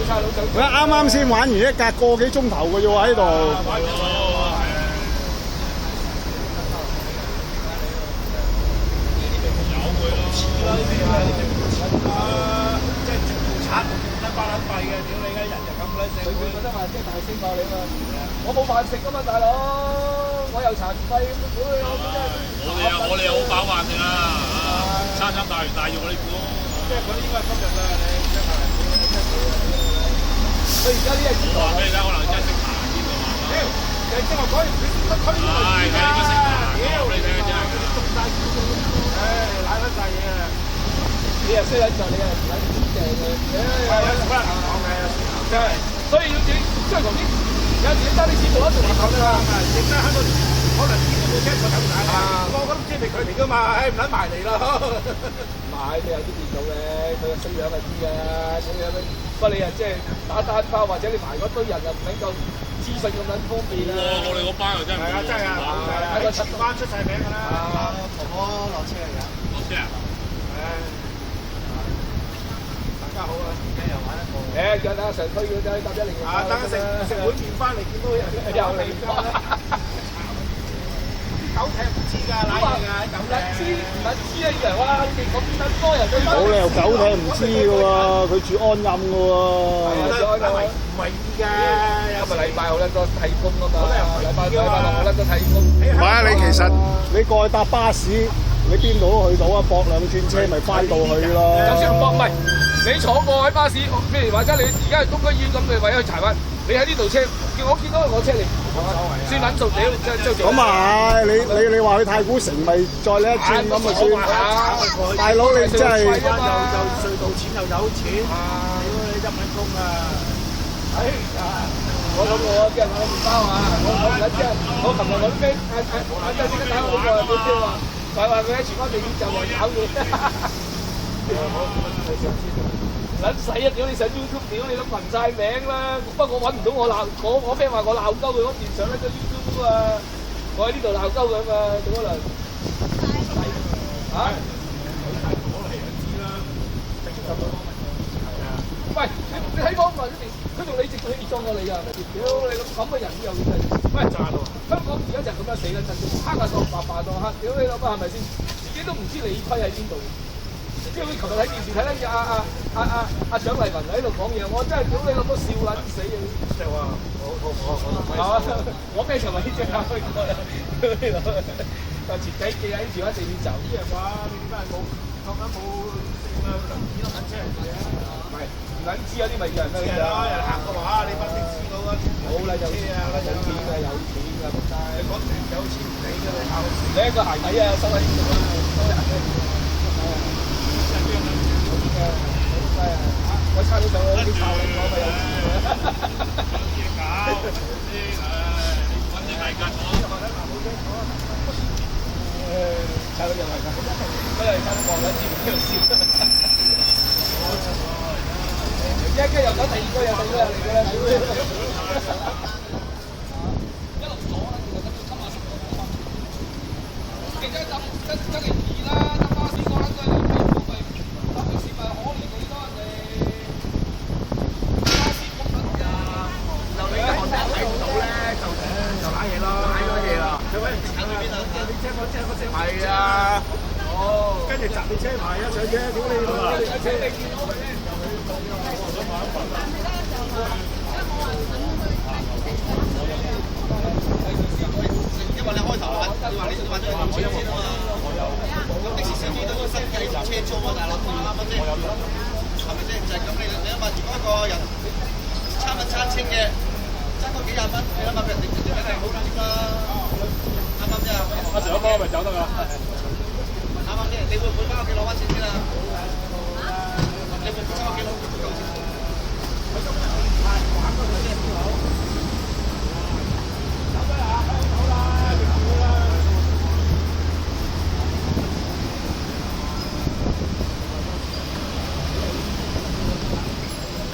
佢啱啱先玩完一格個幾鐘頭嘅啫喎喺度。佢覺得話即係大聲爆你嘛，我冇飯食噶嘛，大佬，我又殘廢咁，屌你老母真係！我哋好飽飯㗎啦，餐餐大魚大肉你估？即係佢應該係今日啦，你真係。佢而家呢一時代，俾你睇，可能真係識行呢個嘛。屌，你即係講完佢都推呢個係應該識行，屌你睇真係。中晒股嘅，唉，賴撚晒嘢啊！你又衰撚在，你又撚正嘅，唉，有時可能講嘅，真係。所以要自己即係同啲有時揸啲錢做一做下咁啦，整得喺度可能啲部車坐咁大，個個都知係佢嚟噶嘛，唉唔撚埋嚟咯。唔係，你有啲電腦嘅，佢個衰樣係知㗎，咁樣不過你啊即係打單包或者你排嗰堆人又唔能夠資訊咁撚方便啦。我哋嗰班又真係係啊真係啊，喺個七班出晒名㗎啦。婆婆落車嚟㗎。落車啊！唉，大家好啊！又玩一個。誒，叫等阿常推佢仔搭101。啊，等食碗麵翻嚟，見到人又嚟翻。狗踢唔知㗎，賴嘢㗎，狗踢。唔知啊，以為哇，你哋咁撚多人都冇理由狗踢唔知嘅喎，佢住安蔭嘅喎。唔係㗎，今日禮拜好撚多睇工啊嘛，禮拜六好撚多睇工。唔係啊，你其實你過去搭巴士，你邊度都去到啊，駁兩轉車咪翻到去咯。就算唔駁，唔係你坐過喺巴士，譬如話齋你而家去東區醫院咁，你為咗去柴灣，你喺呢度車，我見到我車你，算撚數屌，即係咁啊，你話去太古城咪再呢一轉咁咪算。大佬你真係又隧道錢又有錢，屌你一蚊工啊！我諗我今日買麵包啊，我唔撚知啊，我琴日揾咩即係點解打我嗰個佢話佢喺荃灣地鐵站嚟搞嘢。撚死啊！屌你上 YouTube， 屌你都聞晒名啦！不過我揾唔到我鬧我 friend 話我鬧鳩佢嗰段上咧咗 YouTube 啊！我喺呢度鬧鳩佢啊嘛，做乜嚟？嚇？喂，你睇講話佢同你直對撞過你㗎，係咪先？屌你咁嘅人又真係，喂炸到！香港而家就係咁樣死撚陣，黑啊當白白當黑，屌你諗下係咪先？自己都唔知理虧喺邊度。即係好似琴日睇電視睇得阿蔣麗芸喺度講嘢，我真係屌你諗到笑撚死啊！就話我咩場咪呢隻啊？就前幾記喺住喺地鐵站啲人話，你點解冇確實冇幾多銀車嚟嘅？唔係唔撚知有啲咪叫人咩㗎？人行過話你乜的士佬啊？冇啦，有錢啊，有錢啊，有錢啊，仆街！你講有錢唔理㗎，你靠你一個鞋底啊，收喺呢度啊，收喺呢度。我差啲上去啲抄你講咪有錢嘅。有嘢搞，揾啲大家坐。差到又係㗎，嗰日差到望緊住喺度笑。一個又搞第二個又第二個嚟㗎啦，一路坐啦，其實得到30個方。而家真係易啦，搭巴士講緊都係2蚊咪，搭的士咪可憐幾多人哋。你喺韓國睇唔到咧，就揦嘢咯，揦咗嘢啦。佢揾人鏟去邊啊？你車嗰車係啊。哦。跟住集你車牌啊，上車，屌你老母！上車你見到佢咧？因為你開頭話，你話咗係用錢先啊嘛。咁的士司機都要生計車租啊，大佬啱唔啱先？係咪先？就係咁，你諗下，如果一個人餐不餐清嘅。爭多幾廿蚊，你諗下俾人哋梗係好緊張啦，啱唔啱啫？阿 Sir 哥咪走得㗎，啱唔啱先？你會唔會翻屋企攞翻錢先啊？你會唔會翻屋企攞夠錢？佢今日太玩嗰啲嘢，